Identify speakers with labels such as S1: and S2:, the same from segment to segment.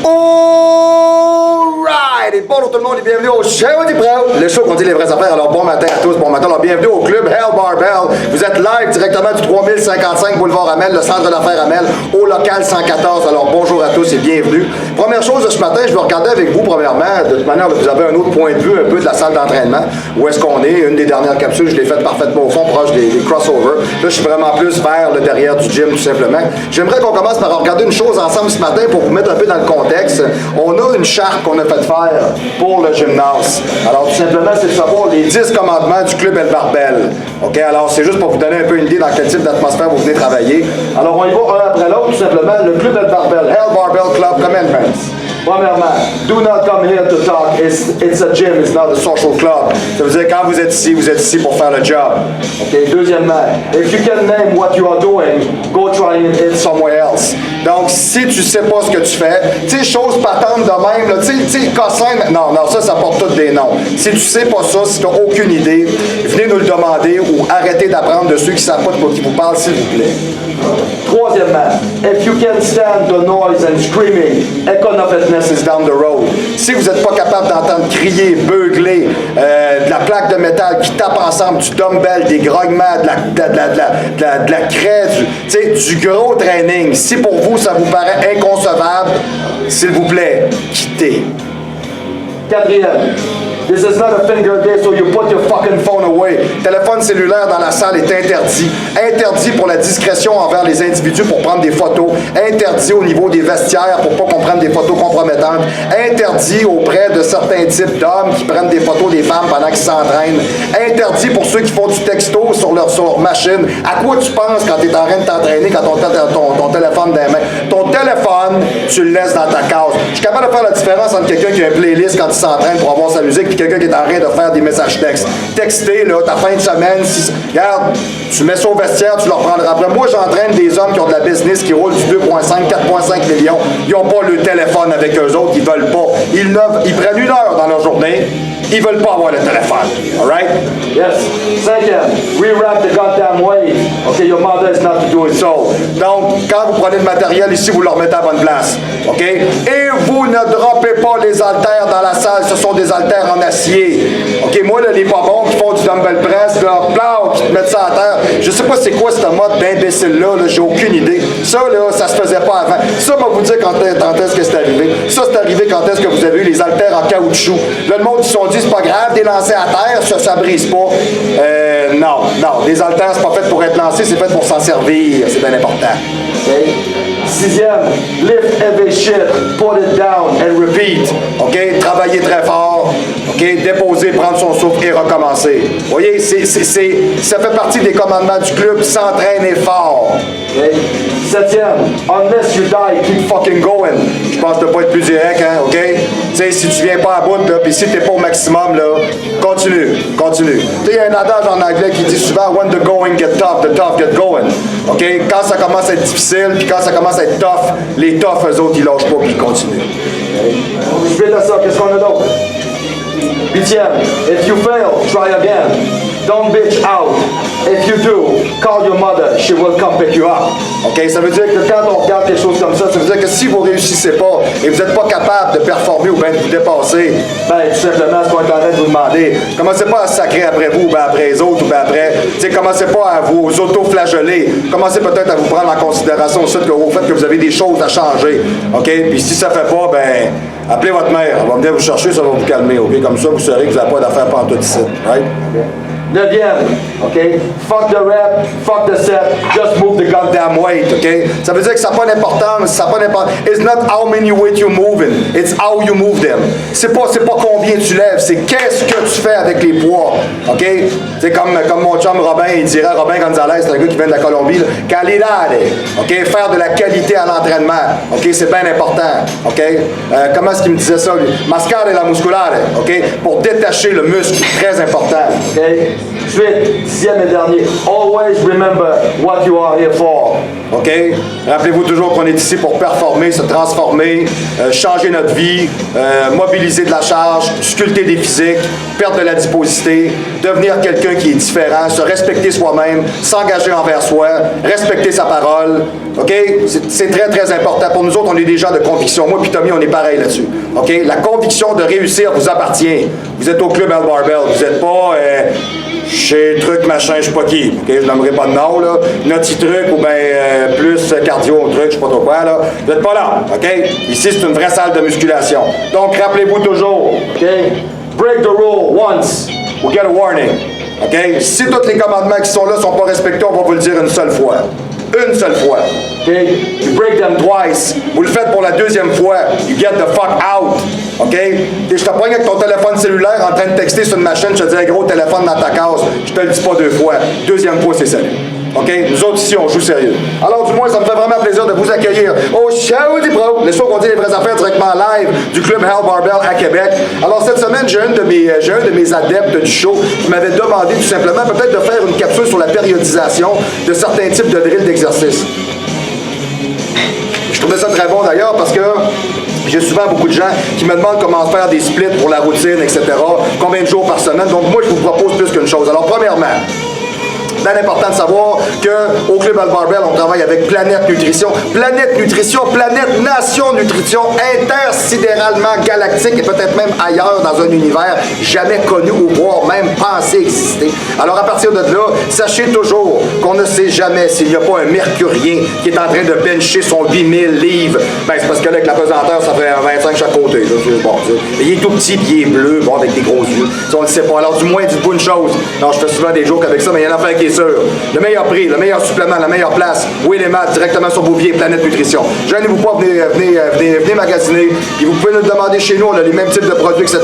S1: Alright! Et bonjour tout le monde et bienvenue au show des pros, le show qu'on dit les vraies affaires. Alors bon matin à tous, bon matin, alors bienvenue au club Hell Barbell. Vous êtes live directement du 3055 boulevard Amel, le centre d'affaires Amel, au local 114. Alors bonjour à tous et bienvenue. Première chose de ce matin, je vais regarder avec vous premièrement, de toute manière, vous avez un autre point de vue un peu de la salle d'entraînement, où est-ce qu'on est. Une des dernières capsules, je l'ai faite parfaitement au fond, proche des crossovers. Là, je suis vraiment plus vers le derrière du gym, tout simplement. J'aimerais qu'on commence par regarder une chose ensemble ce matin pour vous mettre un peu dans le contexte. On a une charte qu'on a fait faire pour le gymnase. Alors, tout simplement, c'est de savoir les 10 commandements du club El Barbell. OK? Alors, c'est juste pour vous donner un peu une idée dans quel type d'atmosphère vous venez travailler. Alors, on y va un après l'autre, tout simplement. Le club El Barbell, Hell Barbell Club Commandments. Premièrement, do not come here to talk. It's a gym, it's not a social club. Ça veut dire quand vous êtes ici pour faire le job. Okay? Deuxièmement, if you can name what you are doing, go try it somewhere else. Donc, si tu sais pas ce que tu fais, tu sais, choses patentes de même, tu sais, cossin, non, ça porte tous des noms. Si tu sais pas ça, si tu n'as aucune idée, venez nous le demander ou arrêtez d'apprendre de ceux qui savent pas de quoi qui vous parlent, s'il vous plaît. Troisièmement, if you can stand the noise and screaming, Econa Fitness is down the road. Si vous n'êtes pas capable d'entendre crier, beugler, de la plaque de métal qui tape ensemble, du dumbbell, des grognements, de la craie, du gros training, si pour vous ça vous paraît inconcevable, s'il vous plaît, quittez. Quatrième, this is not a finger day, so you put your fucking phone away. Téléphone cellulaire dans la salle est interdit. Interdit pour la discrétion envers les individus pour prendre des photos. Interdit au niveau des vestiaires pour pas qu'on prenne des photos compromettantes. Interdit auprès de certains types d'hommes qui prennent des photos des femmes pendant qu'ils s'entraînent. Interdit pour ceux qui font du texto sur leur machine. À quoi tu penses quand tu es en train de t'entraîner, quand ton téléphone dans les mains? Ton téléphone, tu le laisses dans ta case. Je suis capable de faire la différence entre quelqu'un qui a une playlist quand il s'entraîne pour avoir sa musique et quelqu'un qui est en train de faire des messages textes. Texter, là, ta fin de semaine, regarde, tu mets ça au vestiaire, tu leur prendras après. Moi, j'entraîne des hommes qui ont de la business, qui roulent du 2,5, 4,5 millions. Ils n'ont pas le téléphone avec eux autres, ils veulent pas. Ils prennent une heure dans leur journée, ils veulent pas avoir le téléphone. Alright? Yes. Second, rewrap the goddamn weight. Okay, your mother is not to do it so. Donc, quand vous prenez le matériel ici, vous le remettez à bonne place. OK? Et vous ne droppez pas les haltères dans la salle, ce sont des haltères en acier. OK, moi, là, les pas bons qui font du dumbbell press, là, plau, qui te mettent ça à terre. Je sais pas c'est quoi ce mode d'imbécile-là, j'ai aucune idée. Ça, là, ça se faisait pas avant. Ça, va vous dire quand est-ce que c'est arrivé. Ça, c'est arrivé quand est-ce que vous avez eu les haltères en caoutchouc. Là, le monde, ils se sont dit, c'est pas grave, des lancers à terre, ça brise pas. Non, des haltères, c'est pas fait pour être lancé, c'est fait pour s'en servir. C'est bien important. Okay? Sixième, lift heavy shit, put it down and repeat. OK? Travailler très fort. OK? Déposer, prendre son souffle et recommencer. Vous voyez, ça fait partie des commandements du club, s'entraîner fort. Okay? Septième, unless you die, keep fucking going. Je pense de pas être plus direct, hein? OK? Tu sais, si tu viens pas à bout, là, pis si t'es pas au maximum, là, continue. Tu sais, il y a un adage en anglais qui dit souvent, when the going get tough, the tough get going. OK? Quand ça commence à être difficile, puis quand ça commence à être tough, les toughs, eux autres, ils lâchent pas, puis ils continuent. Suite à ça, qu'est-ce qu'on a d'autre? Huitième, if you fail, try again. Don't bitch out. If you do, call your mother. She will come pick you up. OK? Ça veut dire que quand on regarde quelque chose comme ça veut dire que si vous réussissez pas et vous n'êtes pas capable de performer ou bien de vous dépasser, ben tout simplement, ce qu'on est en train de vous demander, commencez pas à se sacrer après vous, ben après les autres, ou ben après, commencez pas à vous auto-flageller. Commencez peut-être à vous prendre en considération au fait que vous avez des choses à changer. OK? Puis si ça fait pas, ben appelez votre mère. Elle va venir vous chercher, ça va vous calmer. OK? Comme ça, vous saurez que vous n'avez pas d'affaires pantoute ici. Right? Okay. Neuvième, OK? Fuck the rep, fuck the set, just move the goddamn weight, OK? Ça veut dire que ça n'a pas d'importance, It's not how many weight you're moving, it's how you move them. C'est pas combien tu lèves, c'est qu'est-ce que tu fais avec les poids, OK? C'est comme mon chum Robin, il dirait, Robin Gonzalez, c'est un gars qui vient de la Colombie, là, calidad, OK? Faire de la qualité à l'entraînement, OK? C'est bien important, OK? Comment est-ce qu'il me disait ça, lui? Mascare la musculare, OK? Pour détacher le muscle, très important, OK? Suite, dixième et dernier. Always remember what you are here for. OK? Rappelez-vous toujours qu'on est ici pour performer, se transformer, changer notre vie, mobiliser de la charge, sculpter des physiques, perdre de l'adiposité, devenir quelqu'un qui est différent, se respecter soi-même, s'engager envers soi, respecter sa parole, OK? C'est très, très important. Pour nous autres, on est des gens de conviction. Moi puis Tommy, on est pareil là-dessus. OK? La conviction de réussir vous appartient. Vous êtes au club Hell Barbell. Vous n'êtes pas chez Truc, machin, je sais pas qui. OK? Je n'aimerais pas de nom, là. Naughty Truc ou bien plus cardio, truc, je sais pas trop quoi, là. Vous n'êtes pas là. OK? Ici, c'est une vraie salle de musculation. Donc, rappelez-vous toujours. OK? Break the rule once. We'll get a warning. OK? Si tous les commandements qui sont là ne sont pas respectés, on va vous le dire une seule fois. Une seule fois. OK? You break them twice. Vous le faites pour la deuxième fois. You get the fuck out. OK? Et je te pogne avec ton téléphone cellulaire en train de texter sur une machine, je te dis un gros téléphone dans ta case. Je te le dis pas deux fois. Deuxième fois, c'est salut. OK? Nous autres ici, on joue sérieux. Alors, du moins, ça me fait vraiment plaisir de vous accueillir au Show des Pros, le show qu'on dit les vraies affaires directement live du club Hell Barbell à Québec. Alors, cette semaine, j'ai un de mes adeptes du show qui m'avait demandé tout simplement peut-être de faire une capsule sur la périodisation de certains types de drills d'exercice. Je trouvais ça très bon d'ailleurs parce que j'ai souvent beaucoup de gens qui me demandent comment faire des splits pour la routine, etc. Combien de jours par semaine. Donc, moi, je vous propose plus qu'une chose. Alors, premièrement, c'est important de savoir qu'au Club Hell Barbell, on travaille avec Planète Nutrition. Planète Nutrition, Planète Nation Nutrition, intersidéralement galactique et peut-être même ailleurs dans un univers jamais connu ou voire même pensé exister. Alors à partir de là, sachez toujours qu'on ne sait jamais s'il n'y a pas un mercurien qui est en train de bencher son 8000 livres. Ben c'est parce que là, avec la pesanteur, ça ferait 25 chaque côté. Là. Bon, il est tout petit, puis il est bleu, bon, avec des gros yeux. Ça, on ne sait pas. Alors du moins, dites-vous une chose. Non, je fais souvent des jokes avec ça, mais il y en a qui est sûr. Le meilleur prix, le meilleur supplément, la meilleure place, oui les maths, directement sur Bouvier, Planète Nutrition. Gênez-vous pas, venez magasiner. Puis vous pouvez nous le demander chez nous, on a les mêmes types de produits, etc.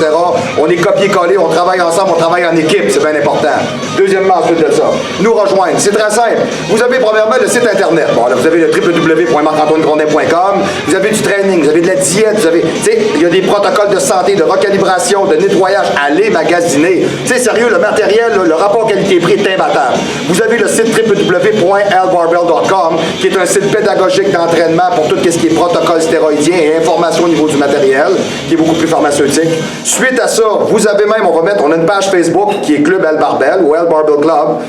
S1: On est copié-collé, on travaille ensemble, on travaille en équipe, c'est bien important. Deuxièmement, ensuite de ça, nous rejoindre. C'est très simple. Vous avez premièrement le site internet. Bon, là, vous avez le www.marc-antoine-grondin.com. Vous avez du training, vous avez de la diète, vous avez, tu sais, il y a des protocoles de santé, de recalibration, de nettoyage. Allez magasiner. Tu sais, sérieux, le matériel, le rapport qualité-prix est imbattable. Vous avez le site www.hellbarbell.com qui est un site pédagogique d'entraînement pour tout ce qui est protocole stéroïdien et information au niveau du matériel, qui est beaucoup plus pharmaceutique. Suite à ça, vous avez même, on a une page Facebook qui est Club Hell Barbell ou Hell Barbell Club.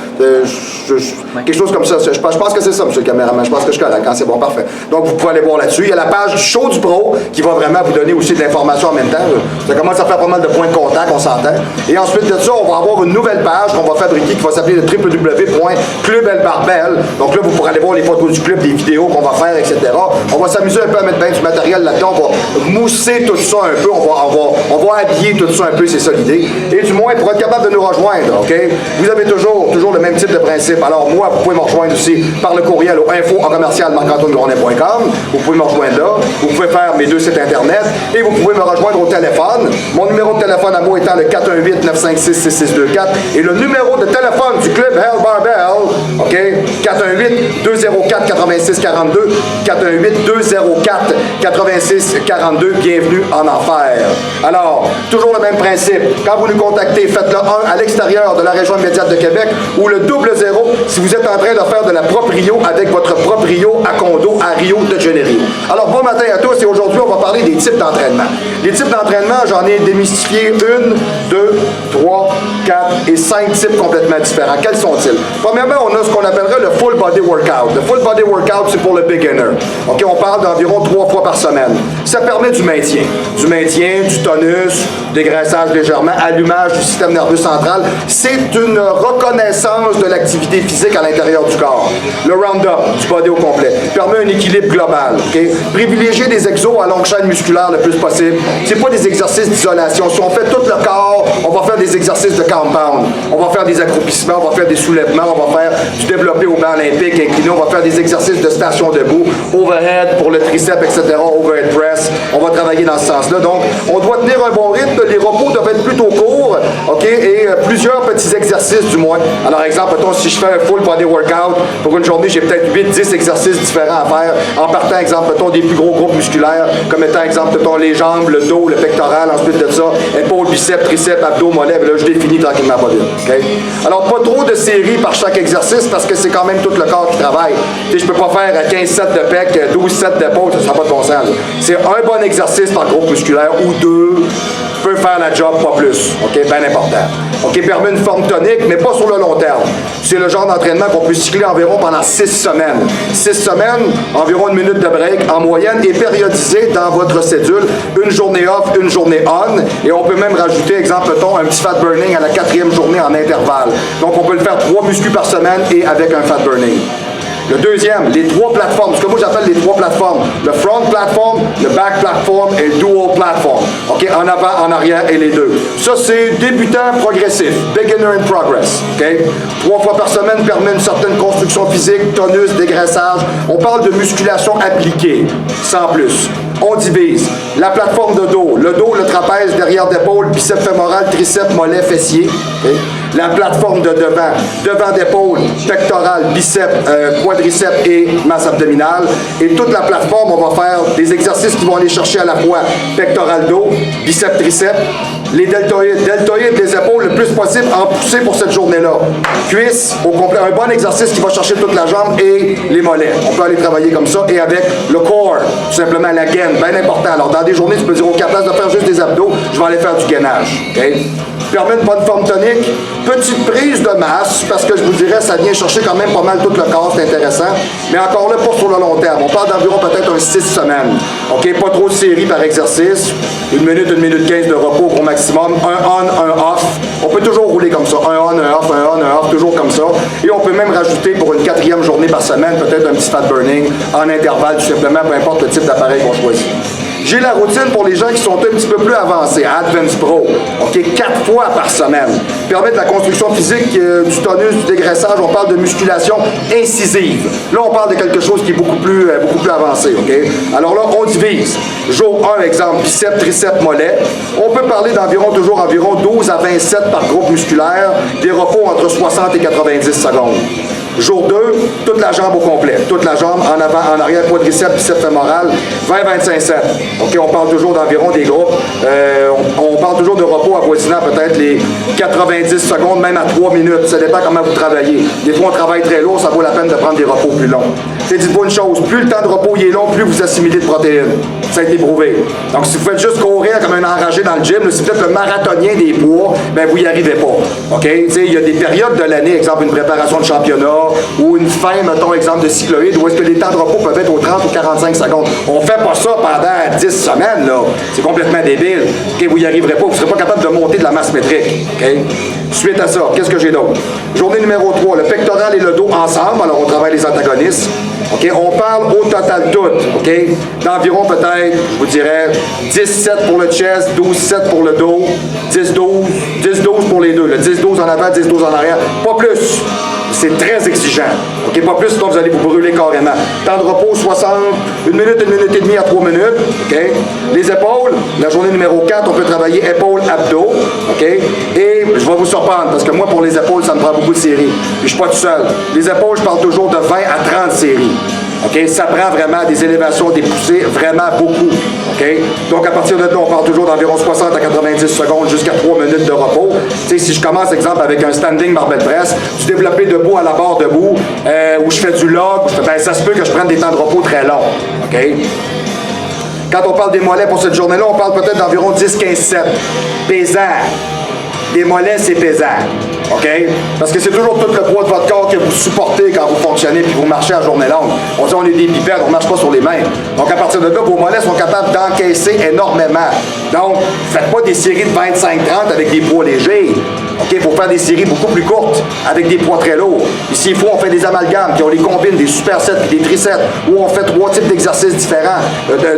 S1: Quelque chose comme ça. Je pense que c'est ça, monsieur le caméraman. Je pense que je suis correct quand c'est bon, parfait. Donc, vous pouvez aller voir là-dessus. Il y a la page du show du pro qui va vraiment vous donner aussi de l'information en même temps. Ça commence à faire pas mal de points de contact, on s'entend. Et ensuite de ça, on va avoir une nouvelle page qu'on va fabriquer qui va s'appeler le www.Club Hell Barbell. Donc là, vous pourrez aller voir les photos du club, des vidéos qu'on va faire, etc. On va s'amuser un peu à mettre bien du matériel là-dedans. On va mousser tout ça un peu. On va habiller tout ça un peu, c'est ça l'idée. Et du moins, pour être capable de nous rejoindre, OK? Vous avez toujours le même type de principe. Alors moi, vous pouvez me rejoindre aussi par le courriel au info@marc-antoine-grondin.com. Vous pouvez me rejoindre là. Vous pouvez faire mes deux sites internet. Et vous pouvez me rejoindre au téléphone. Mon numéro de téléphone à moi étant le 418-956-6624. Et le numéro de téléphone du club Hell Barbell, OK? 418-204-8642. 418-204-8642. Bienvenue en enfer. Alors, toujours le même principe. Quand vous nous contactez, faites le 1 à l'extérieur de la région immédiate de Québec ou le 00 si vous êtes en train de faire de la proprio avec votre proprio à condo à Rio de Janeiro. Alors, bon matin à tous et aujourd'hui, on va parler des types d'entraînement. Les types d'entraînement, j'en ai démystifié 1, 2, 3, 4 et 5 types complètement différents. Quels sont-ils? Premièrement, on a ce qu'on appellerait le full body workout. Le full body workout, c'est pour le beginner. OK, on parle d'environ 3 fois par semaine. Ça permet du maintien. Du maintien, du tonus, dégraissage légèrement, allumage du système nerveux central. C'est une reconnaissance de l'activité physique à l'intérieur du corps. Le round-up du body au complet permet un équilibre global. Okay? Privilégier des exos à longue chaîne musculaire le plus possible. C'est pas des exercices d'isolation. Si on fait tout le corps, on va faire des exercices de compound. On va faire des accroupissements, on va faire des soulèvements, on va faire du développé au banc olympique, incliné, on va faire des exercices de station debout, overhead pour le triceps, etc., overhead press. On va travailler dans ce sens-là. Donc, on doit tenir un bon rythme. Les repos doivent être plutôt courts, OK, et plusieurs petits exercices du moins. Alors, exemple, mettons, si je fais un full body workout, pour une journée, j'ai peut-être 8-10 exercices différents à faire. En partant, exemple, mettons, des plus gros groupes musculaires, comme étant, exemple, mettons, les jambes, le dos, le pectoral, ensuite de ça, épaules, biceps, triceps, abdos, mollets, là, je définis tranquillement pas vite, OK? Alors, pas trop de séries par chaque exercice, parce que c'est quand même tout le corps qui travaille. Tu sais, je peux pas faire 15 sets de pec, 12 sets d'épaules, ça sera pas de bon sens. C'est un bon exercice par groupe musculaire, ou deux, peut faire la job, pas plus. OK? Bien important. OK? Permet une forme tonique, mais pas sur le long terme. C'est le genre d'entraînement qu'on peut cycler environ pendant 6 semaines. 6 semaines, environ 1 minute de break en moyenne et périodisé dans votre cédule. Une journée off, une journée on. Et on peut même rajouter, exemple-t-on, un petit fat burning à la 4e journée en intervalle. Donc, on peut le faire 3 muscles par semaine et avec un fat burning. Le deuxième, les 3 plateformes, ce que moi j'appelle les 3 plateformes. Le front platform, le back platform et le dual platform. OK? En avant, en arrière et les deux. Ça, c'est débutant progressif. Beginner in progress. OK? 3 fois par semaine permet une certaine construction physique, tonus, dégraissage. On parle de musculation appliquée, sans plus. On divise. La plateforme de dos. Le dos, le trapèze, derrière d'épaule, biceps fémoral, triceps, mollet, fessier. Okay? La plateforme de devant. Devant d'épaule, pectoral, biceps, quadriceps et masse abdominale. Et toute la plateforme, on va faire des exercices qui vont aller chercher à la fois pectoral dos, biceps, triceps, les deltoïdes. Deltoïdes, les épaules, le plus possible en pousser pour cette journée-là. Cuisses, au complet. Un bon exercice qui va chercher toute la jambe et les mollets. On peut aller travailler comme ça. Et avec le core, tout simplement la gaine. Bien important. Alors, dans des journées, tu peux dire, OK, à place de faire juste des abdos, je vais aller faire du gainage. OK? Permet une bonne forme tonique. Petite prise de masse, parce que je vous dirais, ça vient chercher quand même pas mal tout le corps, c'est intéressant. Mais encore là, pas sur le long terme. On parle d'environ peut-être un 6 semaines. OK? Pas trop de séries par exercice. 1 minute, 1 minute 15 de repos au maximum. Un on, un off. On peut toujours rouler comme ça. Un on, un off, un on, un off, toujours comme ça. Et on peut même rajouter pour une 4e journée par semaine, peut-être un petit fat burning en intervalle, tout simplement, peu importe le type d'appareil qu'on choisit. J'ai la routine pour les gens qui sont un petit peu plus avancés, Advanced Pro, OK, 4 fois par semaine. Permet de la construction physique, du tonus, du dégraissage, on parle de musculation incisive. Là, on parle de quelque chose qui est beaucoup plus avancé, OK? Alors là, on divise. Jour 1, exemple, biceps, triceps, mollet. On peut parler d'environ 12 à 27 par groupe musculaire, des repos entre 60 et 90 secondes. Jour 2, toute la jambe au complet. Toute la jambe, en avant, en arrière, quadriceps, biceps fémoral, 20-25 sets. OK, on parle toujours d'environ des groupes. On parle toujours de repos avoisinant peut-être les 90 secondes, même à 3 minutes. Ça dépend comment vous travaillez. Des fois, on travaille très lourd, ça vaut la peine de prendre des repos plus longs. Dites-vous une chose, plus le temps de repos il est long, plus vous assimilez de protéines. Ça a été prouvé. Donc, si vous faites juste courir comme un enragé dans le gym, si vous êtes le marathonien des poids, ben vous n'y arrivez pas. OK? Il y a des périodes de l'année, exemple une préparation de championnat ou une fin, mettons, exemple de cycloïde, où est-ce que les temps de repos peuvent être aux 30 ou 45 secondes. On fait pas ça pendant 10 semaines, là. C'est complètement débile. OK? Vous n'y arriverez pas. Vous ne serez pas capable de monter de la masse métrique. OK? Suite à ça, qu'est-ce que j'ai d'autre? Journée numéro 3, le pectoral et le dos ensemble. Alors, on travaille les antagonistes. OK? On parle au total tout, OK? D'environ peut-être, je vous dirais, 10-7 pour le chest, 12-7 pour le dos, 10-12 pour les deux. Le 10-12 en avant, 10-12 en arrière. Pas plus. C'est très exigeant. OK? Pas plus, sinon vous allez vous brûler carrément. Temps de repos, 60, 1 minute et demie à 3 minutes. OK? Les épaules, la journée numéro 4, on peut travailler épaules, abdos. OK? Et je vais vous surprendre, parce que moi, pour les épaules, ça me prend beaucoup de séries. Puis je suis pas tout seul. Les épaules, je parle toujours de 20 à 30 séries. OK? Ça prend vraiment des élévations, des poussées, vraiment beaucoup. OK? Donc, à partir de là, on parle toujours d'environ 60 à 90 secondes jusqu'à 3 minutes de repos. Tu sais, si je commence, exemple, avec un standing barbell press, du développé debout à la barre debout, où je fais du log, ben, ça se peut que je prenne des temps de repos très longs. OK? Quand on parle des mollets pour cette journée-là, on parle peut-être d'environ 10-15 sets. Pesant. Des mollets, c'est pesant. OK? Parce que c'est toujours tout le poids de votre corps que vous supportez quand vous fonctionnez puis vous marchez à journée longue. On dit on est des bipèdes, on ne marche pas sur les mains. Donc à partir de là, vos mollets sont capables d'encaisser énormément. Donc, faites pas des séries de 25-30 avec des poids légers. OK? Il faut faire des séries beaucoup plus courtes avec des poids très lourds. Et s'il faut, on fait des amalgames, puis on les combine, des supersets et des trisets, où on fait 3 types d'exercices différents.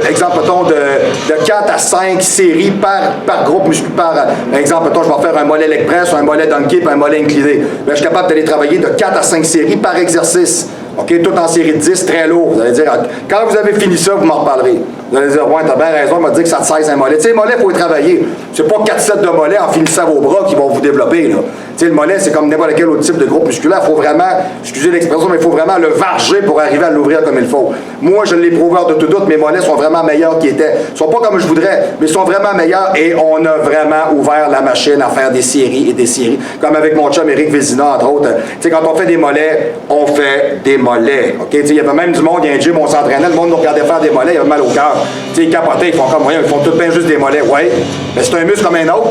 S1: Exemple, mettons, de 4 à 5 séries par groupe musculaire. Exemple, mettons, je vais faire un mollet leg press, un mollet donkey, puis un mollet incliné. Bien, je suis capable d'aller travailler de 4 à 5 séries par exercice. OK? Tout en série de 10, très lourd. Vous allez dire, quand vous avez fini ça, vous m'en reparlerez. Vous allez dire, ouais, t'as bien raison, il m'a dit que ça te cesse un mollet. Tu sais, le mollet, il faut y travailler. C'est pas 4 sets de mollets en finissant vos bras qui vont vous développer, là. Tu sais, le mollet, c'est comme n'importe quel autre type de groupe musculaire. Il faut vraiment, excusez l'expression, mais il faut vraiment le varger pour arriver à l'ouvrir comme il faut. Moi, je l'ai prouvé de tout doute, mes mollets sont vraiment meilleurs qu'ils étaient. Ils sont pas comme je voudrais, mais ils sont vraiment meilleurs et on a vraiment ouvert la machine à faire des séries et des séries. Comme avec mon chum Éric Vézina, entre autres. Tu sais, quand on fait des mollets, on fait des mollets. OK? Tu sais, il y avait même du monde, il y a un gym, on s'entraînait, le monde nous regardait faire des mollets, il avait mal au cœur. Tu sais, ils capotaient, ils font comme moyen, ils font tout bien juste des mollets. Ouais, mais c'est un muscle comme un autre.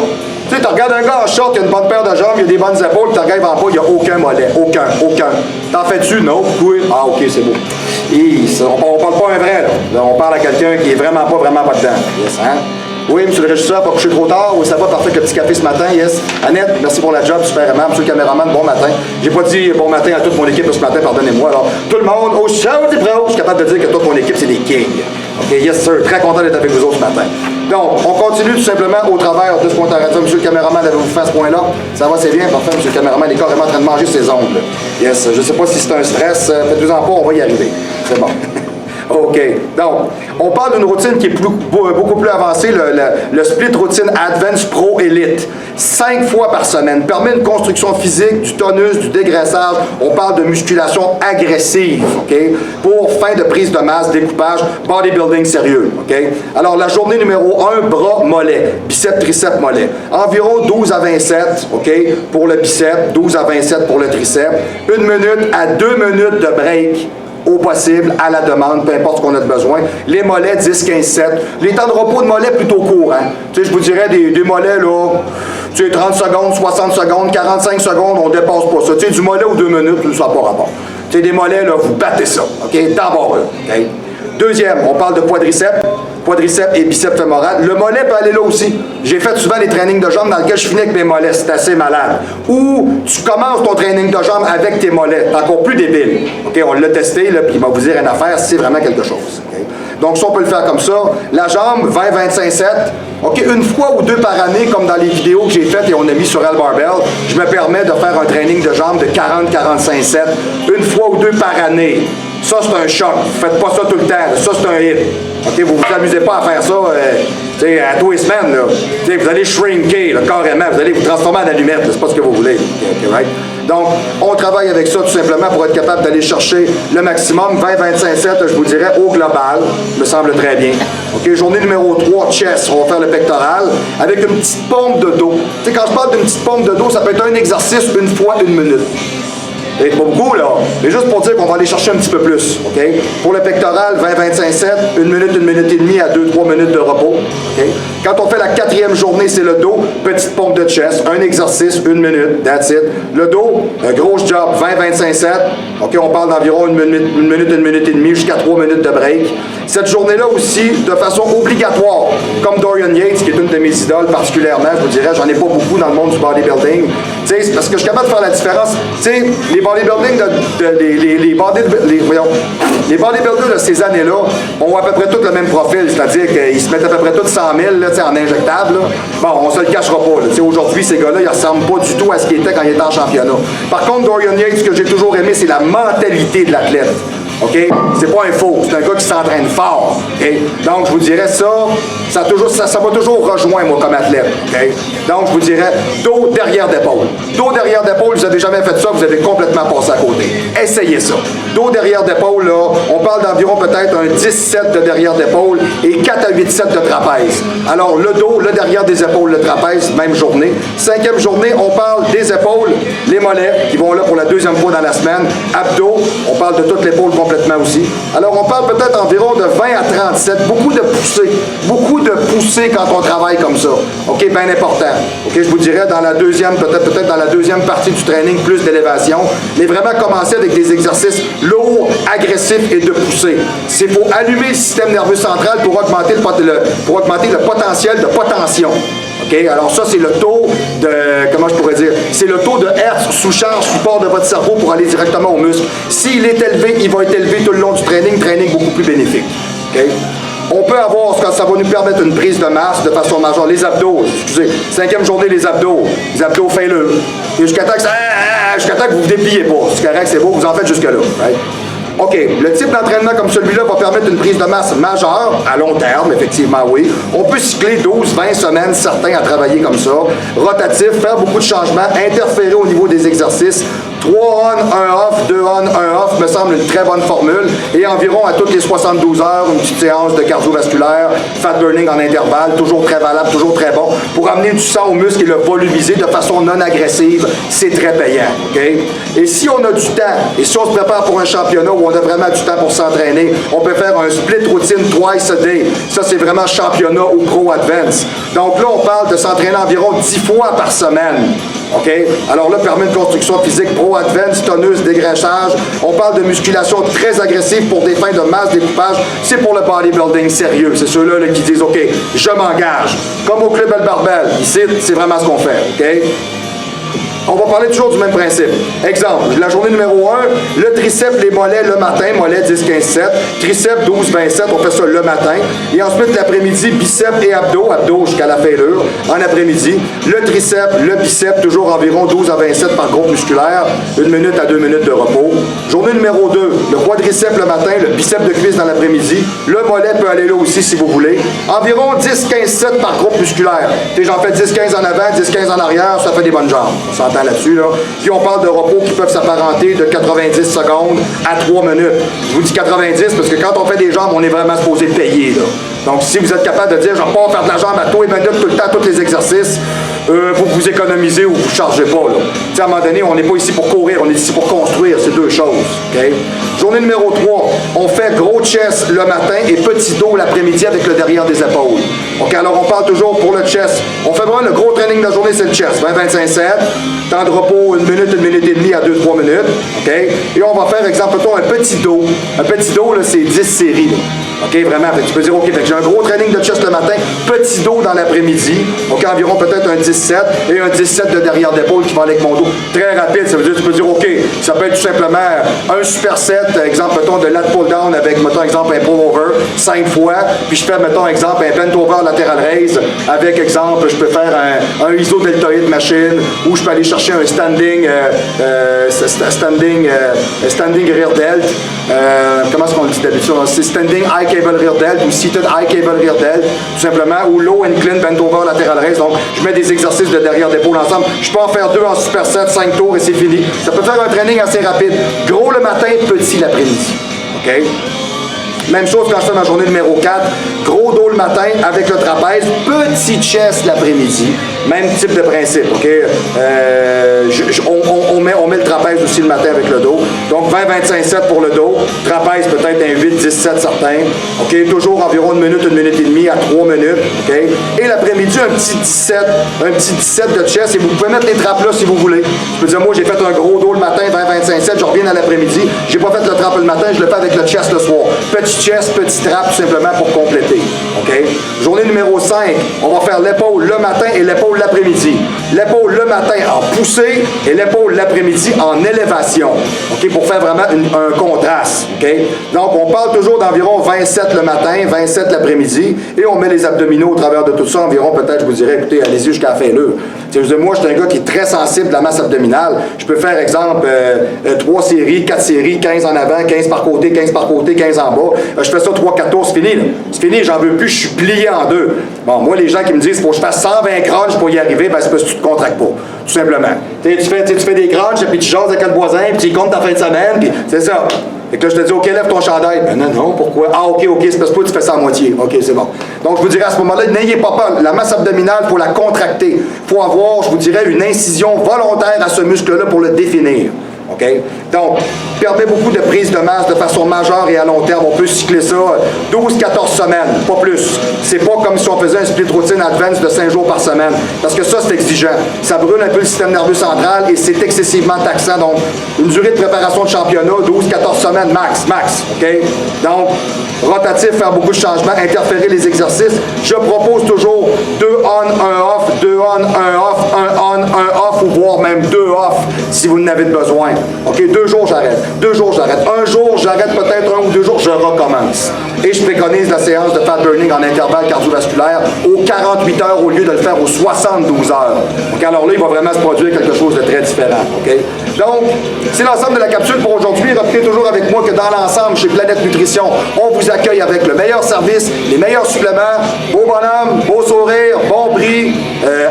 S1: Tu sais, tu regardes un gars en short, il a une bonne paire de jambes, il a des bonnes épaules, tu regardes en bas, il n'y a aucun mollet. Aucun. T'en fais-tu? Non. Oui. Ah, ok, c'est beau. On parle pas un vrai, là. On parle à quelqu'un qui est vraiment pas dedans. Yes, hein? Oui, monsieur le régisseur, pas couché trop tard. Oui, ça va, parfait, le petit café ce matin. Yes. Annette, merci pour la job, super aimable. Monsieur le caméraman, bon matin. J'ai pas dit bon matin à toute mon équipe ce matin, pardonnez-moi. Alors, tout le monde, au show des pros, je suis capable de dire que toute mon équipe, c'est des kings. OK, yes, sir. Très content d'être avec vous autres ce matin. Donc, on continue tout simplement au travers de ce point d'arrêt. Monsieur le caméraman, avez-vous fait ce point-là? Ça va, c'est bien. Parfait, monsieur le caméraman, il est carrément en train de manger ses ongles. Yes, je sais pas si c'est un stress. Faites-vous-en pas, on va y arriver. C'est bon. OK. Donc, on parle d'une routine qui est beaucoup plus avancée, le split routine Advance Pro Elite. 5 fois par semaine. Permet une construction physique, du tonus, du dégraissage. On parle de musculation agressive, OK? Pour fin de prise de masse, découpage, bodybuilding sérieux, OK? Alors, la journée numéro 1, bras, mollet, biceps, triceps, mollet. Environ 12 à 27, OK? Pour le biceps, 12 à 27 pour le triceps. 1 minute à 2 minutes de break au possible, à la demande, peu importe ce qu'on a de besoin. Les mollets, 10, 15, 7. Les temps de repos de mollets, plutôt courts. Hein? Tu sais, je vous dirais des mollets, là, tu sais, 30 secondes, 60 secondes, 45 secondes, on dépasse pas ça. Tu sais, du mollet aux 2 minutes, ça n'a pas rapport. Tu sais, des mollets, là, vous battez ça, OK? D'abord, là, OK? Deuxième, on parle de quadriceps et biceps fémoral. Le mollet peut aller là aussi. J'ai fait souvent des trainings de jambes dans lesquels je finis avec mes mollets. C'est assez malade. Ou tu commences ton training de jambes avec tes mollets. C'est encore plus débile. OK, on l'a testé, là, puis il va vous dire une affaire si c'est vraiment quelque chose. Okay? Donc, ça, on peut le faire comme ça. La jambe, 20-25-7. OK, une fois ou deux par année, comme dans les vidéos que j'ai faites et on a mis sur Hell Barbell, je me permets de faire un training de jambes de 40-45-7. Une fois ou deux par année. Ça, c'est un choc. Faites pas ça tout le temps. Ça, c'est un hit. OK, vous vous amusez pas à faire ça à tous les semaines. Là. Vous allez shrinker, là, carrément. Vous allez vous transformer en allumette. C'est pas ce que vous voulez. Okay, right? Donc, on travaille avec ça tout simplement pour être capable d'aller chercher le maximum. 20-25-7, je vous dirais, au global. Me semble très bien. OK, journée numéro 3, chest. On va faire le pectoral avec une petite pompe de dos. Tu sais, quand je parle d'une petite pompe de dos, ça peut être un exercice une fois 1 minute. C'est pas beaucoup, là. Mais juste pour dire qu'on va aller chercher un petit peu plus, OK? Pour le pectoral, 20-25-7, 1 minute et demie à 2-3 minutes de repos, OK? Quand on fait la 4e journée, c'est le dos, petite pompe de chest, un exercice, 1 minute, that's it. Le dos, gros job, 20-25-7, OK? On parle d'environ 1 minute et demie, jusqu'à 3 minutes de break. Cette journée-là aussi, de façon obligatoire, comme Dorian Yates, qui est une de mes idoles particulièrement, je vous dirais, j'en ai pas beaucoup dans le monde du bodybuilding. Tu sais, parce que je suis capable de faire la différence. Tu sais, les bodybuilding les bodybuilders de ces années-là ont à peu près tous le même profil, c'est-à-dire qu'ils se mettent à peu près tous 100 000 là, en injectable. Là. Bon, on se le cachera pas. Aujourd'hui, ces gars-là, ils ressemblent pas du tout à ce qu'ils étaient quand ils étaient en championnat. Par contre, Dorian Yates, ce que j'ai toujours aimé, c'est la mentalité de l'athlète. OK? C'est pas un faux, c'est un gars qui s'entraîne fort. OK? Donc, je vous dirais ça m'a toujours rejoint, moi, comme athlète. OK? Donc, je vous dirais dos derrière d'épaule. Dos derrière d'épaule, vous n'avez jamais fait ça, vous avez complètement passé à côté. Essayez ça. Dos derrière d'épaule, là, on parle d'environ peut-être un 10 sets de derrière d'épaule et 4 à 8 sets de trapèze. Alors, le dos, le derrière des épaules, le trapèze, même journée. 5e journée, on parle des épaules, les mollets, qui vont là pour la 2e fois dans la semaine. Abdos, on parle de toute l'épaule complètement aussi. Alors, on parle peut-être environ de 20 à 37, beaucoup de poussées quand on travaille comme ça. OK, bien important. OK, je vous dirais dans la deuxième, peut-être dans la deuxième partie du training, plus d'élévation, mais vraiment commencer avec des exercices lourds, agressifs et de poussées. Il faut allumer le système nerveux central pour augmenter le potentiel de potention. OK, alors ça, c'est le taux de, comment je pourrais dire, c'est le taux de Hertz sous charge support de votre cerveau pour aller directement au muscle. S'il est élevé, il va être élevé tout le long du training beaucoup plus bénéfique. OK? On peut avoir, ça va nous permettre une prise de masse de façon majeure. Les abdos, excusez, 5e journée, les abdos fais-le. Et jusqu'à temps que vous vous dépliez pas. C'est correct, c'est beau, vous en faites jusque-là. Right? OK, le type d'entraînement comme celui-là va permettre une prise de masse majeure, à long terme, effectivement, oui. On peut cycler 12-20 semaines, certains, à travailler comme ça. Rotatif, faire beaucoup de changements, interférer au niveau des exercices, 3 on, 1 off, 2 on, 1 off, me semble une très bonne formule. Et environ à toutes les 72 heures, une petite séance de cardiovasculaire, fat burning en intervalle, toujours très valable, toujours très bon, pour amener du sang au muscle et le volumiser de façon non agressive. C'est très payant. Okay? Et si on a du temps, et si on se prépare pour un championnat où on a vraiment du temps pour s'entraîner, on peut faire un split routine twice a day. Ça, c'est vraiment championnat ou pro advance. Donc là, on parle de s'entraîner environ 10 fois par semaine. OK? Alors là, permis de construction physique, pro advance, tonus, dégraissage. On parle de musculation très agressive pour des fins de masse, découpage. C'est pour le bodybuilding sérieux. C'est ceux-là là, qui disent, OK, je m'engage. Comme au Club El Barbell. Ici, c'est vraiment ce qu'on fait. OK? On va parler toujours du même principe. Exemple, la journée numéro 1, le triceps, les mollets le matin, mollets 10, 15, 7. Triceps 12, 27, on fait ça le matin. Et ensuite, l'après-midi, biceps et abdos, abdos jusqu'à la fêlure, en après-midi. Le triceps, le biceps, toujours environ 12 à 27 par groupe musculaire, 1 minute à 2 minutes de repos. Journée numéro 2, le quadriceps le matin, le biceps de cuisse dans l'après-midi. Le mollet peut aller là aussi si vous voulez. Environ 10, 15, 7 par groupe musculaire. J'en fais 10, 15 en avant, 10, 15 en arrière, ça fait des bonnes jambes. Là-dessus, là. Puis on parle de repos qui peuvent s'apparenter de 90 secondes à 3 minutes. Je vous dis 90 parce que quand on fait des jambes, on est vraiment supposé payer. Là. Donc si vous êtes capable de dire, je vais pas faire de la jambe à tous les minutes, tout le temps, tous les exercices, vous économisez ou vous ne chargez pas. Là. À un moment donné, on n'est pas ici pour courir, on est ici pour construire. C'est deux choses. Okay? Journée numéro 3, on fait gros chest le matin et petit dos l'après-midi avec le derrière des épaules. Okay, alors on parle toujours pour le chest. On fait vraiment le gros training de la journée, c'est le chest. 20-25 sets. Temps de repos, 1 minute et demie à 2-3 minutes. Okay? Et on va faire, exemple, un petit dos. Un petit dos, là, c'est 10 séries. Là. OK, vraiment. Fait, tu peux dire, OK, j'ai un gros training de chest le matin, petit dos dans l'après-midi. OK, environ peut-être un 10-7 et un 10-7 de derrière d'épaule qui va aller avec mon dos. Très rapide, ça veut dire, tu peux dire, OK, ça peut être tout simplement un super set, exemple, mettons, de lat pull-down avec, mettons, exemple, un pull-over 5 fois, puis je fais, mettons, exemple, un bent-over lateral raise avec, exemple, je peux faire un iso deltoïde machine ou je peux aller chercher un standing rear delt. Comment est-ce qu'on le dit d'habitude? C'est standing high cable rear delt ou seated high cable rear delt, tout simplement, ou low incline bent over lateral raise. Donc, je mets des exercices de derrière d'épaule ensemble. Je peux en faire 2 en superset, 5 tours et c'est fini. Ça peut faire un training assez rapide. Gros le matin, petit l'après-midi. OK? Même chose quand je fais ma journée numéro 4. Gros dos le matin avec le trapèze, petit chest l'après-midi. Même type de principe, OK? On met le trapèze aussi le matin avec le dos. Donc 20-25 pour le dos. Trapèze peut-être un 8-17 certain. OK? Toujours environ 1 minute et demie à 3 minutes. OK? Et l'après-midi, un petit 17 de chest. Et vous pouvez mettre les trappes là si vous voulez. Je peux dire, moi, j'ai fait un gros dos le matin, 20-25, je reviens à l'après-midi. J'ai pas fait le trap le matin, je le fais avec le chest le soir. Petit chest, petit trap, tout simplement pour compléter. OK? Journée numéro 5, on va faire l'épaule le matin et l'épaule l'après-midi. L'épaule le matin en poussée et l'épaule l'après-midi en élévation. OK? Pour faire vraiment un contraste. OK? Donc, on parle toujours d'environ 27 le matin, 27 l'après-midi et on met les abdominaux au travers de tout ça. Environ, peut-être, je vous dirais, écoutez, allez-y jusqu'à la fêlure. Moi, je suis un gars qui est très sensible de la masse abdominale. Je peux faire, exemple, 3 séries, 4 séries, 15 en avant, 15 par côté, 15 par côté, 15 en bas. Je fais ça 3-4 tours, c'est fini. Là. C'est fini, j'en veux plus, je suis plié en deux. Bon, moi, les gens qui me disent qu'il faut que je fasse 120 crunchs pour y arriver, ben c'est parce que tu te contractes pas. Tout simplement. Tu fais des crunchs, puis tu jases avec le voisin, puis tu comptes ta fin de semaine, puis c'est ça. Et que là, je te dis, OK, lève ton chandail. Ben non, pourquoi? Ah, OK, c'est parce que tu fais ça à moitié. OK, c'est bon. Donc, je vous dirais à ce moment-là, n'ayez pas peur. La masse abdominale, il faut la contracter. Il faut avoir, je vous dirais, une incision volontaire à ce muscle-là pour le définir. OK? Donc, permet beaucoup de prise de masse de façon majeure et à long terme. On peut cycler ça 12-14 semaines, pas plus. C'est pas comme si on faisait un split routine advance de 5 jours par semaine. Parce que ça, c'est exigeant. Ça brûle un peu le système nerveux central et c'est excessivement taxant. Donc, une durée de préparation de championnat, 12-14 semaines max. OK? Donc, rotatif, faire beaucoup de changements, interférer les exercices. Je propose toujours 2 on, 1 off, 2 on, 1 off, 1 on, 1 off, ou voire même 2 off si vous en avez besoin. OK, 2 jours, j'arrête. 2 jours, j'arrête. 1 jour, j'arrête peut-être 1 ou 2 jours, je recommence. Et je préconise la séance de fat burning en intervalle cardiovasculaire aux 48 heures au lieu de le faire aux 72 heures. OK, alors là, il va vraiment se produire quelque chose de très différent. OK? Donc, c'est l'ensemble de la capsule pour aujourd'hui. Retenez toujours avec moi que dans l'ensemble, chez Planète Nutrition, on vous accueille avec le meilleur service, les meilleurs suppléments, beau bonhomme, beau sourire, bon prix.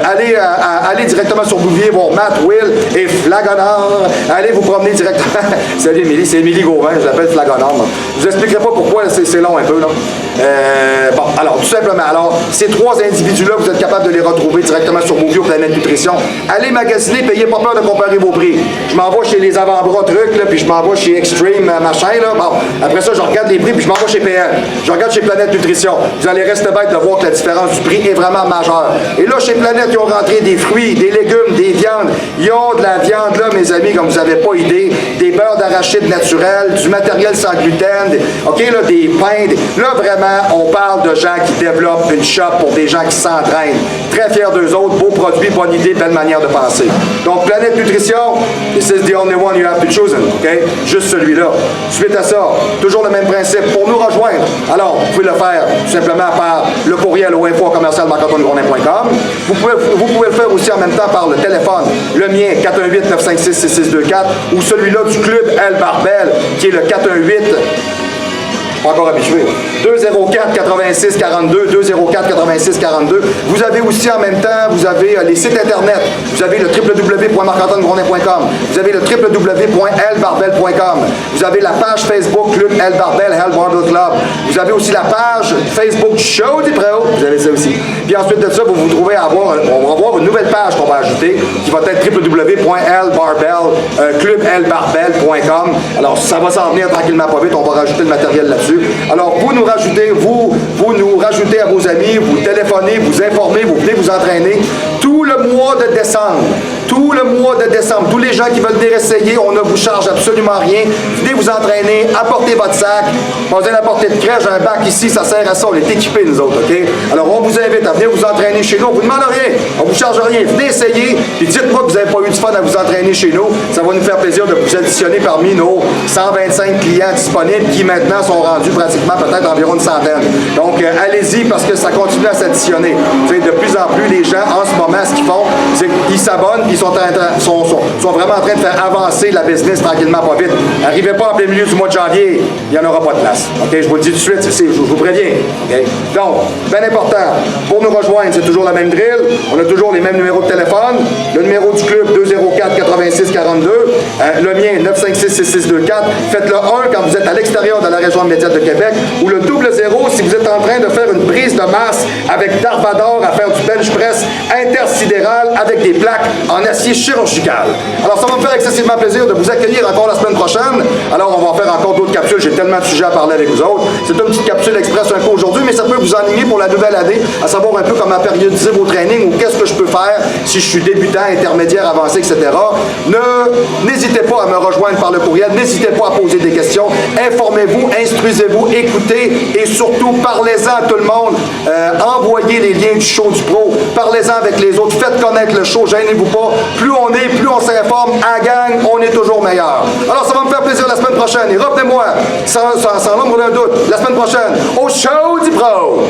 S1: Allez allez directement sur Bouvier voir Matt, Will et Flagonard. Allez vous promener directement. Salut Émilie, c'est Émilie Gauvin, je l'appelle Flagonard. Je vous expliquerai pas pourquoi, c'est long un peu. Là. Bon, alors tout simplement, alors ces trois individus-là, vous êtes capable de les retrouver directement sur Bouvier au Planète Nutrition. Allez magasiner, payez pas peur de comparer vos prix. Je m'en vais chez les avant-bras trucs, là, puis je m'en vais chez Extreme machin. Là. Bon, après ça, je regarde les prix, puis je m'en vais chez PN. Je regarde chez Planète Nutrition. Vous allez rester bête de voir que la différence du prix est vraiment majeure. Et là, chez Planète, ils ont rentré des fruits, des légumes, des viandes. Ils ont de la viande, là, mes amis, comme vous n'avez pas idée. Des beurres d'arachide naturels, du matériel sans gluten, OK, là, des pains. Là, vraiment, on parle de gens qui développent une shop pour des gens qui s'entraînent. Très fiers d'eux autres, beaux produits, bonne idée, belle manière de penser. Donc, Planète Nutrition, this is the only one you have to choose, OK? Juste celui-là. Suite à ça, toujours le même principe. Pour nous rejoindre, alors, vous pouvez le faire tout simplement par le courriel au info@marc-antoine-grondin.com. Vous pouvez le faire aussi en même temps par le téléphone. Le mien, 418-956-6624, ou celui-là du Club El Barbel, qui est le 418... Pas encore habitué. 204-86-42, 204-86-42. Vous avez aussi en même temps, vous avez les sites internet. Vous avez le www.marc-antoine-grondin.com. Vous avez le www.elbarbel.com. Vous avez la page Facebook Club El Barbel, Hell Barbell Club. Vous avez aussi la page Facebook Show du Pro. Vous avez ça aussi. Puis ensuite de ça, vous vous trouvez à avoir, on va avoir une nouvelle page qu'on va ajouter qui va être www.elbarbel.clubelbarbel.com. Alors, ça va s'en venir tranquillement pas vite. On va rajouter le matériel là-dessus. Alors, vous nous rajoutez à vos amis, vous téléphonez, vous informez, vous venez vous entraîner tout le mois de décembre. Tout le mois de décembre. Tous les gens qui veulent venir essayer, on ne vous charge absolument rien. Venez vous entraîner, apportez votre sac. Pas besoin d'apporter de crèche, un bac ici, ça sert à ça. On est équipés, nous autres, OK? Alors, on vous invite à venir vous entraîner chez nous. On vous demande rien. On vous charge rien. Venez essayer. Puis dites-moi que vous n'avez pas eu du fun à vous entraîner chez nous. Ça va nous faire plaisir de vous additionner parmi nos 125 clients disponibles qui maintenant sont rendus pratiquement peut-être environ une centaine. Donc, allez-y parce que ça continue à s'additionner. De plus en plus, les gens, en ce moment, ce qu'ils font, c'est qu'ils s'abonnent, ils sont vraiment en train de faire avancer la business tranquillement, pas vite. Arrivez pas en plein milieu du mois de janvier, il n'y en aura pas de place. OK? Je vous le dis tout de suite, je vous préviens. OK? Donc, bien important, pour nous rejoindre, c'est toujours la même drill. On a toujours les mêmes numéros de téléphone. Le numéro du club, 204-86-42. Le mien, 956-6624. Faites le 1 quand vous êtes à l'extérieur de la région immédiate de Québec, ou le 00 si vous êtes en train de faire une prise de masse avec Darvador à faire du bench press intersidéral avec des plaques en acier chirurgical. Alors, ça va me faire excessivement plaisir de vous accueillir encore la semaine prochaine. Alors, on va faire encore d'autres capsules. J'ai tellement de sujets à parler avec vous autres. C'est une petite capsule express un peu aujourd'hui, mais ça peut vous enligner pour la nouvelle année, à savoir un peu comment périodiser vos trainings ou qu'est-ce que je peux faire si je suis débutant, intermédiaire, avancé, etc. N'hésitez pas à me rejoindre par le courriel. N'hésitez pas à poser des questions. Informez-vous, instruisez-vous, écoutez et surtout parlez-en à tout le monde. Envoyez les liens du show du pro. Parlez-en avec les autres. Faites connaître le show. Gênez-vous pas. Plus on est, plus on s'informe. À gang, on est toujours meilleur. Alors, ça va me faire plaisir la semaine prochaine. Et revenez-moi, sans l'ombre d'un doute, la semaine prochaine, au show du pro.